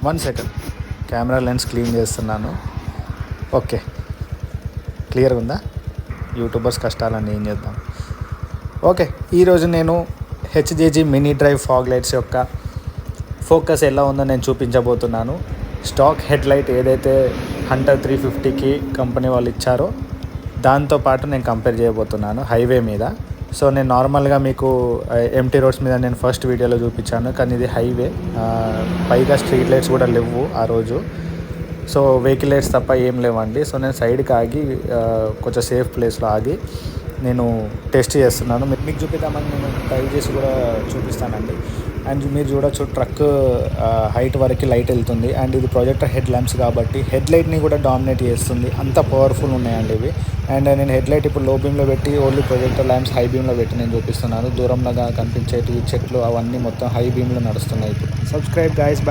1 second, camera lens clean చేస్తున్నాను. Okay, క్లియర్గా ఉందా? యూట్యూబర్స్ కష్టాలన్నీ ఏం చేద్దాం. ఓకే, ఈరోజు నేను హెచ్జేజీ మినీ డ్రైవ్ ఫాగ్ లైట్స్ యొక్క ఫోకస్ ఎలా ఉందో నేను చూపించబోతున్నాను. స్టాక్ హెడ్ లైట్ ఏదైతే హంటర్ 350కి కంపెనీ వాళ్ళు ఇచ్చారో దాంతోపాటు నేను కంపేర్ చేయబోతున్నాను హైవే మీద. సో నేను నార్మల్గా మీకు ఎంటీ రోడ్స్ మీద నేను ఫస్ట్ వీడియోలో చూపించాను, కానీ ఇది హైవే, పైగా స్ట్రీట్ లైట్స్ కూడా లేవు ఆ రోజు. సో వెహికల్ లైట్స్ తప్ప ఏం లేవండి. సో నేను సైడ్కి ఆగి కొంచెం సేఫ్ ప్లేస్లో ఆగి నేను టెస్ట్ చేస్తున్నాను. మీకు చూపిద్దామని నేను ట్రై చేసి కూడా చూపిస్తానండి. అండ్ మీరు చూడొచ్చు, ట్రక్ హైట్ వరకు లైట్ వెళ్తుంది. అండ్ ఇది ప్రొజెక్టర్ హెడ్ ల్యాంప్స్ కాబట్టి హెడ్ లైట్ని కూడా డామినేట్ చేస్తుంది. అంత పవర్ఫుల్ ఉన్నాయండి ఇవి. అండ్ నేను హెడ్ లైట్ ఇప్పుడు లో బీమ్లో పెట్టి ఓన్లీ ప్రొజెక్టర్ ల్యాంప్స్ హై బీమ్లో పెట్టి నేను చూపిస్తున్నాను. దూరంలో కనిపించేటి చెట్లు అవన్నీ మొత్తం హై బీమ్లో నడుస్తున్నాయి ఇప్పుడు. Subscribe guys.